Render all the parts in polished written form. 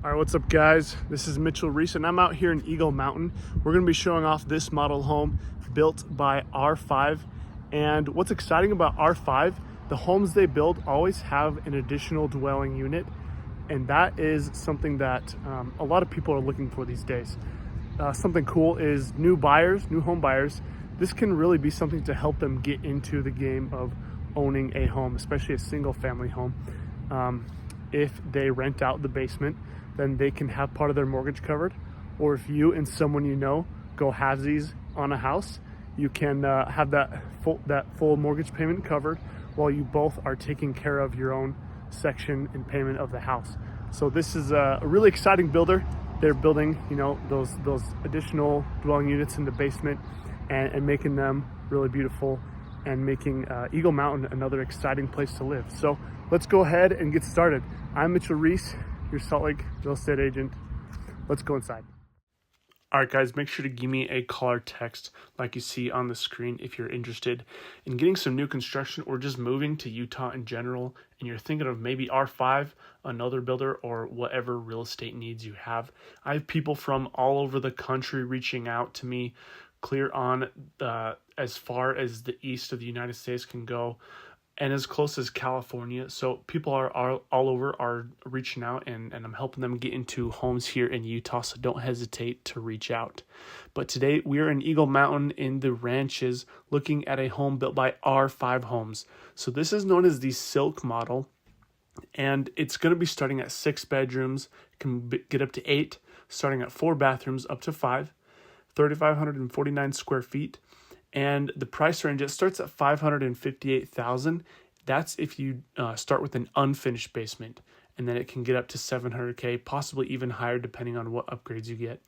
All right, what's up guys? This is Mitchell Reese and I'm out here in Eagle Mountain. We're gonna be showing off this model home built by R5. And what's exciting about R5, the homes they build always have an additional dwelling unit. And that is something that a lot of people are looking for these days. Something cool is new home buyers. This can really be something to help them get into the game of owning a home, especially a single family home. If they rent out the basement, then they can have part of their mortgage covered. Or if you and someone you know go halvesies on a house, you can have that full mortgage payment covered while you both are taking care of your own section and payment of the house. So this is a really exciting builder. They're building, those additional dwelling units in the basement and making them really beautiful and making Eagle Mountain another exciting place to live. So let's go ahead and get started. I'm Mitchell Reese, your Salt Lake real estate agent. Let's go inside. All right, guys, make sure to give me a call or text like you see on the screen if you're interested in getting some new construction or just moving to Utah in general, and you're thinking of maybe R5, another builder, or whatever real estate needs you have. I have people from all over the country reaching out to me, clear on as far as the east of the United States can go, and as close as California. So people are all over are reaching out, and I'm helping them get into homes here in Utah, so don't hesitate to reach out. But today we are in Eagle Mountain in the ranches looking at a home built by R5 Homes. So this is known as the Silk model, and it's going to be starting at 6 bedrooms, can get up to 8, starting at 4 bathrooms up to 5, 3,549 square feet. And the price range, it starts at $558,000. That's if you start with an unfinished basement, and then it can get up to $700K, possibly even higher depending on what upgrades you get.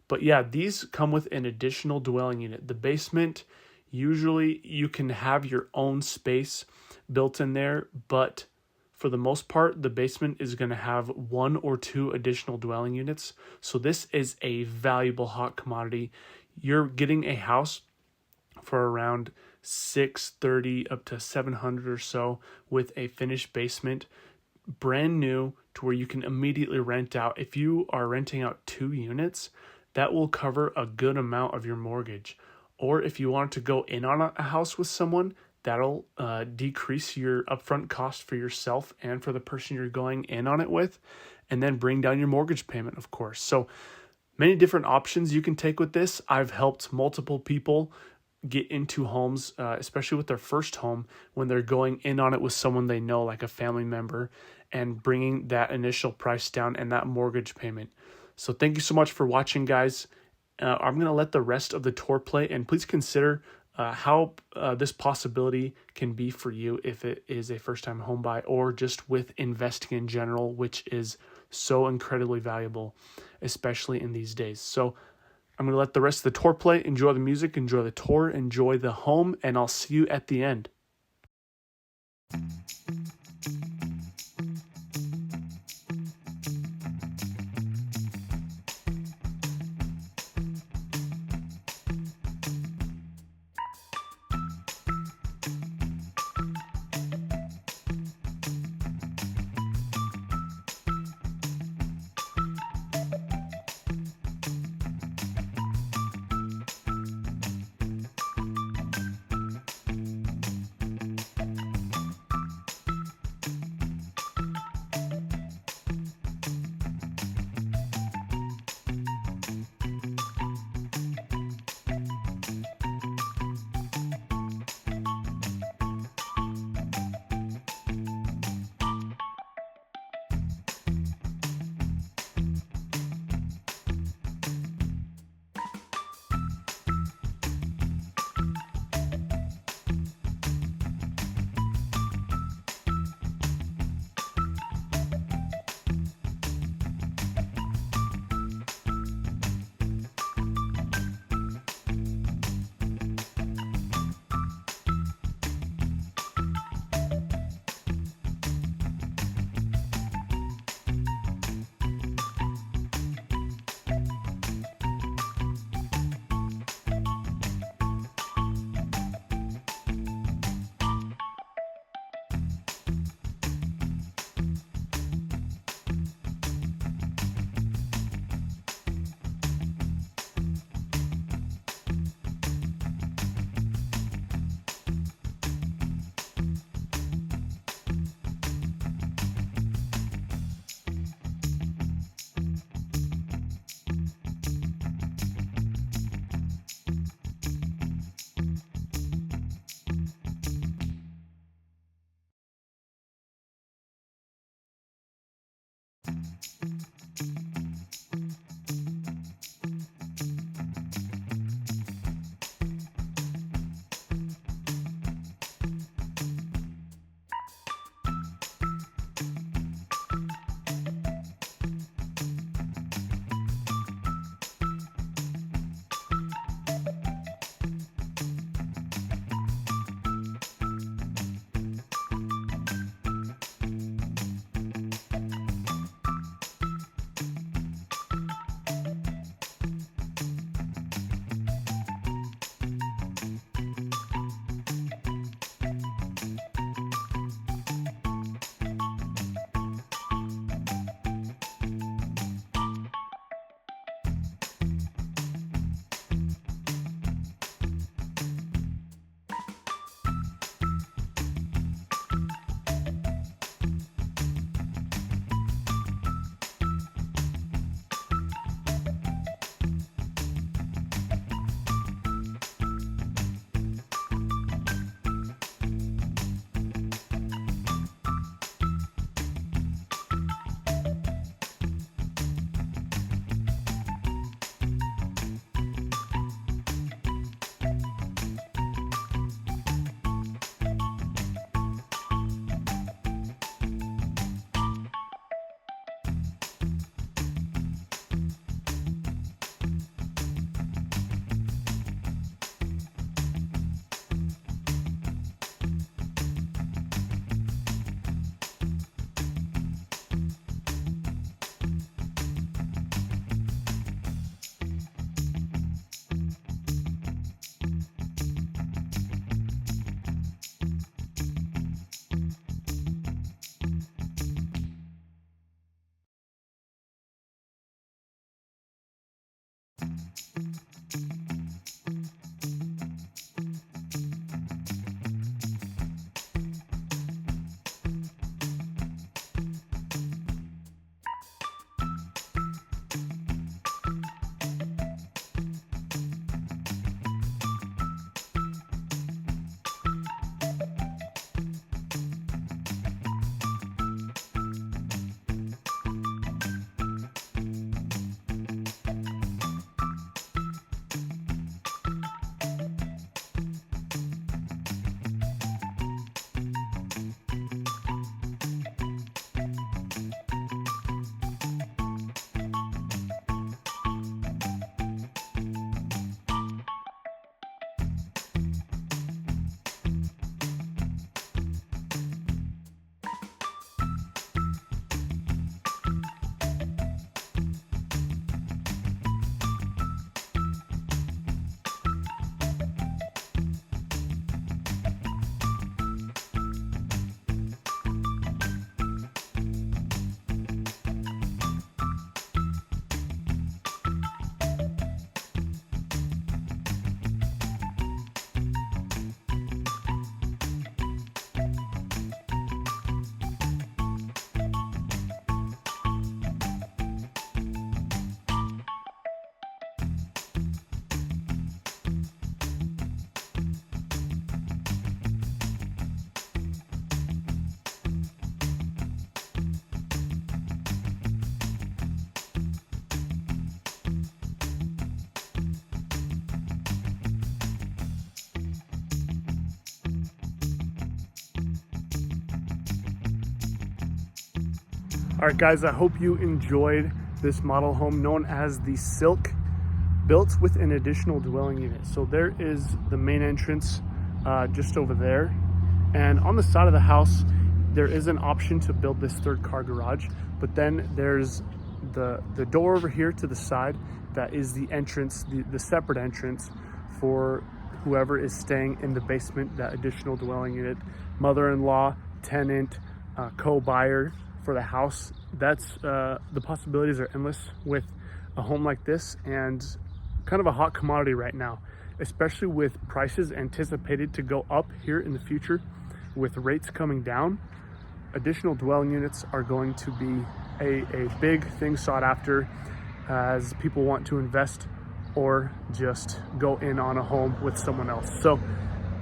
But yeah, these come with an additional dwelling unit. The basement, usually you can have your own space built in there, but for the most part, the basement is going to have 1 or 2 additional dwelling units. So this is a valuable hot commodity. You're getting a house for around $630 up to $700 or so with a finished basement, brand new, to where you can immediately rent out. If you are renting out 2 units, that will cover a good amount of your mortgage. Or if you want to go in on a house with someone, that'll decrease your upfront cost for yourself and for the person you're going in on it with, and then bring down your mortgage payment, of course. So many different options you can take with this. I've helped multiple people get into homes, especially with their first home, when they're going in on it with someone they know, like a family member, and bringing that initial price down and that mortgage payment. So thank you so much for watching, guys. I'm going to let the rest of the tour play, and please consider how this possibility can be for you if it is a first-time home buy or just with investing in general, which is so incredibly valuable, especially in these days. So I'm going to let the rest of the tour play. Enjoy the music, enjoy the tour, enjoy the home, and I'll see you at the end. All right, guys, I hope you enjoyed this model home known as the Silk, built with an additional dwelling unit. So there is the main entrance just over there. And on the side of the house, there is an option to build this third car garage, but then there's the door over here to the side that is the entrance, the separate entrance for whoever is staying in the basement, that additional dwelling unit, mother-in-law, tenant, co-buyer for the house. That's the possibilities are endless with a home like this, and kind of a hot commodity right now, especially with prices anticipated to go up here in the future with rates coming down. Additional dwelling units are going to be a big thing sought after as people want to invest or just go in on a home with someone else. So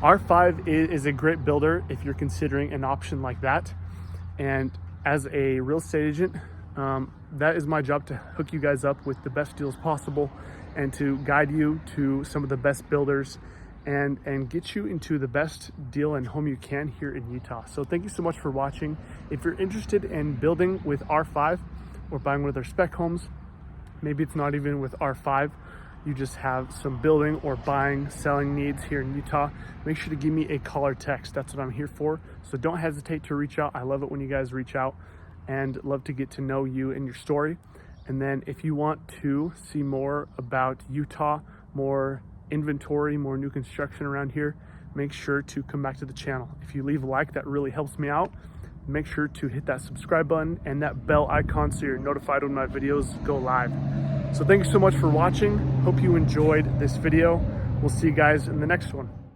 R5 is a great builder if you're considering an option like that. And as a real estate agent, That is my job, to hook you guys up with the best deals possible and to guide you to some of the best builders and get you into the best deal and home you can here in Utah. So thank you so much for watching. If you're interested in building with R5 or buying one of their spec homes, maybe it's not even with R5, you just have some building or buying, selling needs here in Utah, make sure to give me a call or text. That's what I'm here for. So don't hesitate to reach out. I love it when you guys reach out and love to get to know you and your story. And then if you want to see more about Utah, more inventory, more new construction around here, make sure to come back to the channel. If you leave a like, that really helps me out. Make sure to hit that subscribe button and that bell icon so you're notified when my videos go live. So thank you so much for watching. Hope you enjoyed this video. We'll see you guys in the next one.